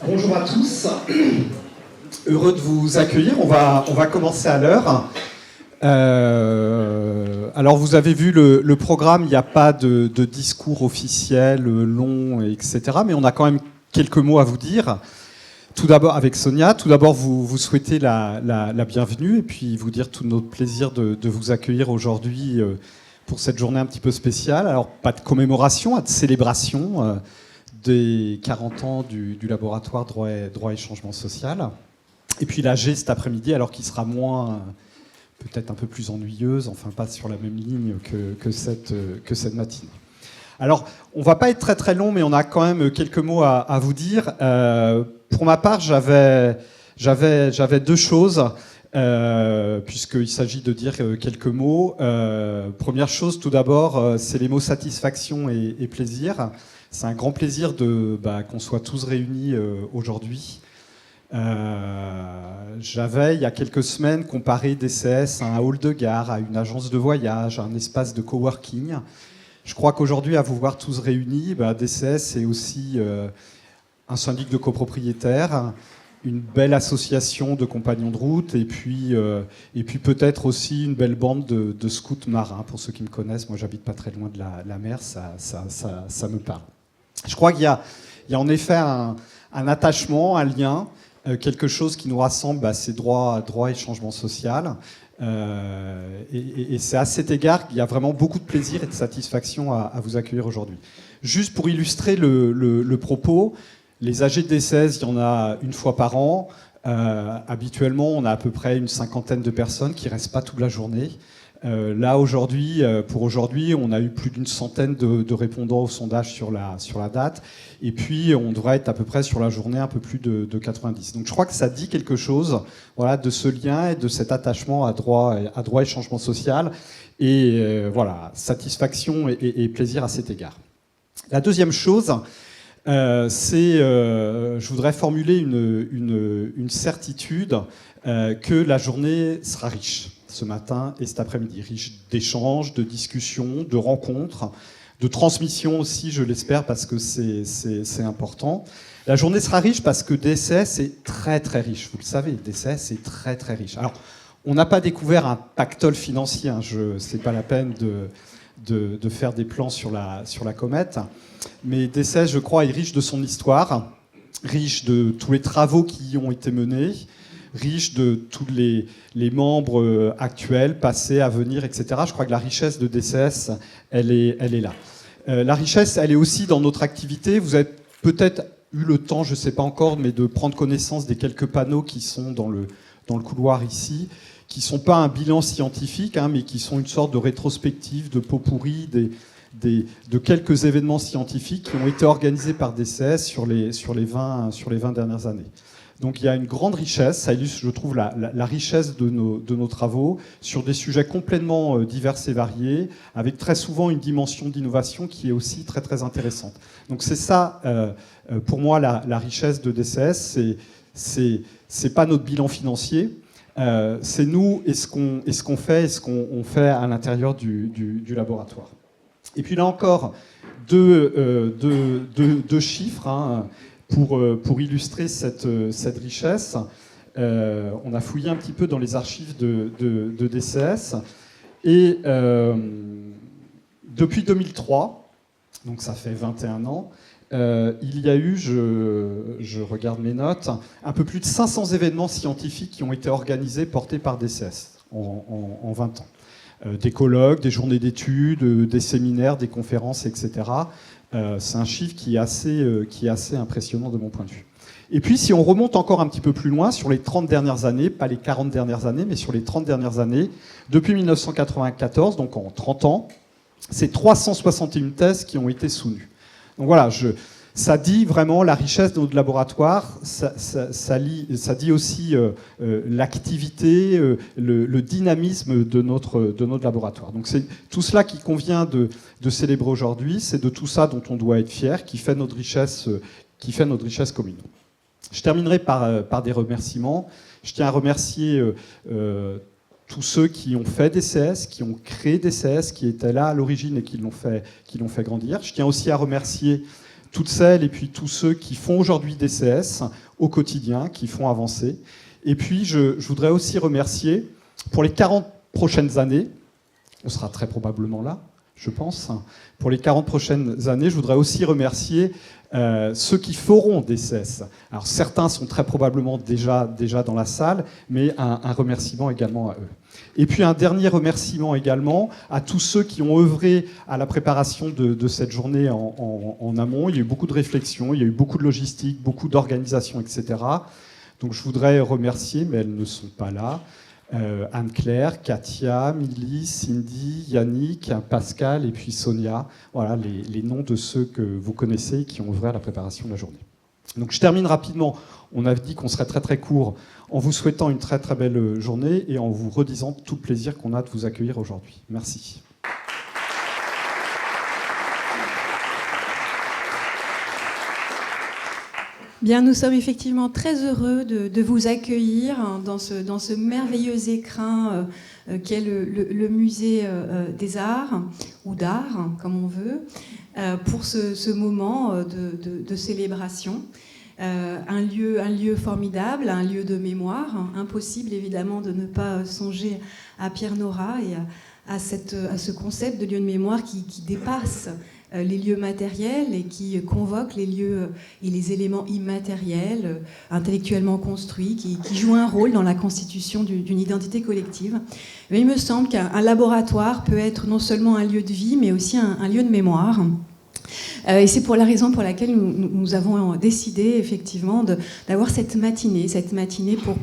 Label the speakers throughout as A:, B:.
A: Bonjour à tous, heureux de vous accueillir, on va commencer à l'heure. Alors vous avez vu le programme, il n'y a pas de discours officiel, long, etc. Mais on a quand même quelques mots à vous dire. Tout d'abord avec Sonia, vous souhaiter la bienvenue et puis vous dire tout notre plaisir de vous accueillir aujourd'hui pour cette journée un petit peu spéciale. Alors pas de commémoration, de célébration des 40 ans du laboratoire droit et changement social. Et puis l'AG cet après-midi, alors qu'il sera moins, peut-être un peu plus ennuyeuse, enfin pas sur la même ligne que cette matinée. Alors, on ne va pas être très très long, mais on a quand même quelques mots à vous dire. Pour ma part, j'avais deux choses, puisqu'il s'agit de dire quelques mots. Première chose, tout d'abord, c'est les mots satisfaction et plaisir. C'est un grand plaisir qu'on soit tous réunis aujourd'hui. J'avais, il y a quelques semaines, comparé DCS à un hall de gare, à une agence de voyage, à un espace de coworking. Je crois qu'aujourd'hui, à vous voir tous réunis, DCS c'est aussi un syndic de copropriétaires, une belle association de compagnons de route, et puis peut-être aussi une belle bande de scouts marins. Pour ceux qui me connaissent, moi j'habite pas très loin de la mer, ça me parle. Je crois qu'il y a en effet un attachement, un lien, quelque chose qui nous rassemble, c'est droit et changement social. Et c'est à cet égard qu'il y a vraiment beaucoup de plaisir et de satisfaction à vous accueillir aujourd'hui. Juste pour illustrer le propos, les AG de DCS, il y en a une fois par an. Habituellement, on a à peu près une cinquantaine de personnes qui ne restent pas toute la journée. Là, pour aujourd'hui, on a eu plus d'une centaine de répondants au sondage sur la date. Et puis, on devrait être à peu près sur la journée un peu plus de 90. Donc, je crois que ça dit quelque chose, voilà, de ce lien et de cet attachement à droit et changement social. Et voilà, satisfaction et plaisir à cet égard. La deuxième chose, je voudrais formuler une certitude que la journée sera riche ce matin et cet après-midi, riche d'échanges, de discussions, de rencontres, de transmissions aussi, je l'espère, parce que c'est important. La journée sera riche parce que DCS est très très riche, vous le savez, DCS est très très riche. Alors, on n'a pas découvert un pactole financier, c'est pas la peine de faire des plans sur la comète, mais DCS, je crois, est riche de son histoire, riche de tous les travaux qui y ont été menés, riche de tous les membres actuels, passés, à venir, etc. Je crois que la richesse de DCS, elle est là. La richesse, elle est aussi dans notre activité. Vous avez peut-être eu le temps, je ne sais pas encore, mais de prendre connaissance des quelques panneaux qui sont dans le couloir ici, qui ne sont pas un bilan scientifique, mais qui sont une sorte de rétrospective, de pot pourri, de quelques événements scientifiques qui ont été organisés par DCS sur les 20 dernières années. Donc il y a une grande richesse, ça illustre, je trouve, la richesse de nos travaux sur des sujets complètement divers et variés, avec très souvent une dimension d'innovation qui est aussi très très intéressante. Donc c'est ça, pour moi, la richesse de DCS, c'est pas notre bilan financier, c'est nous et ce qu'on fait à l'intérieur du laboratoire. Et puis là encore, deux chiffres, pour illustrer cette richesse. On a fouillé un petit peu dans les archives de DCS. Et depuis 2003, donc ça fait 21 ans, il y a eu, je regarde mes notes, un peu plus de 500 événements scientifiques qui ont été organisés, portés par DCS en 20 ans. Des colloques, des journées d'études, des séminaires, des conférences, etc. C'est un chiffre qui est assez impressionnant de mon point de vue. Et puis, si on remonte encore un petit peu plus loin, sur les 30 dernières années, pas les 40 dernières années, mais sur les 30 dernières années, depuis 1994, donc en 30 ans, c'est 361 thèses qui ont été soutenues. Donc voilà, ça dit vraiment la richesse de notre laboratoire, ça dit aussi l'activité, le dynamisme de notre laboratoire. Donc c'est tout cela qui convient de célébrer aujourd'hui, c'est de tout ça dont on doit être fier, qui fait notre richesse commune. Je terminerai par des remerciements. Je tiens à remercier tous ceux qui ont fait DCS, qui ont créé DCS, qui étaient là à l'origine et qui l'ont fait grandir. Je tiens aussi à remercier toutes celles et puis tous ceux qui font aujourd'hui DCS au quotidien, qui font avancer. Et puis, je voudrais aussi remercier, pour les 40 prochaines années, on sera très probablement là, je pense, pour les 40 prochaines années, je voudrais aussi remercier ceux qui feront DCS. Alors, certains sont très probablement déjà dans la salle, mais un remerciement également à eux. Et puis un dernier remerciement également à tous ceux qui ont œuvré à la préparation de cette journée en amont. Il y a eu beaucoup de réflexions, il y a eu beaucoup de logistique, beaucoup d'organisation, etc. Donc je voudrais remercier, mais elles ne sont pas là, Anne-Claire, Katia, Milly, Cindy, Yannick, Pascal et puis Sonia. Voilà les noms de ceux que vous connaissez et qui ont œuvré à la préparation de la journée. Donc je termine rapidement. On a dit qu'on serait très très court en vous souhaitant une très très belle journée et en vous redisant tout le plaisir qu'on a de vous accueillir aujourd'hui. Merci.
B: Bien, nous sommes effectivement très heureux de vous accueillir dans ce merveilleux écrin qu'est le musée des Arts, ou d'art, comme on veut, pour ce moment de célébration. Un lieu formidable, un lieu de mémoire. Impossible évidemment de ne pas songer à Pierre Nora et à ce concept de lieu de mémoire qui dépasse les lieux matériels et qui convoque les lieux et les éléments immatériels, intellectuellement construits, qui jouent un rôle dans la constitution d'une identité collective. Mais il me semble qu'un laboratoire peut être non seulement un lieu de vie, mais aussi un lieu de mémoire. Et c'est pour la raison pour laquelle nous avons décidé effectivement d'avoir cette matinée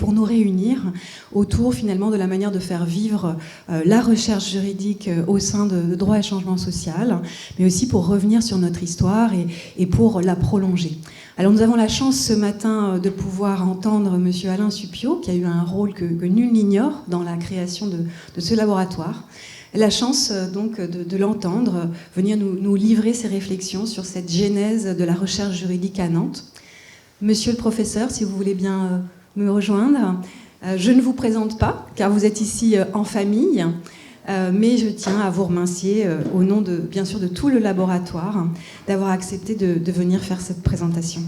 B: pour nous réunir autour finalement de la manière de faire vivre la recherche juridique au sein de Droit et Changement Social, mais aussi pour revenir sur notre histoire et pour la prolonger. Alors nous avons la chance ce matin de pouvoir entendre monsieur Alain Supiot, qui a eu un rôle que nul n'ignore dans la création de ce laboratoire. La chance donc de l'entendre venir nous livrer ses réflexions sur cette genèse de la recherche juridique à Nantes. Monsieur le professeur, si vous voulez bien me rejoindre, je ne vous présente pas, car vous êtes ici en famille, mais je tiens à vous remercier au nom bien sûr de tout le laboratoire d'avoir accepté de venir faire cette présentation.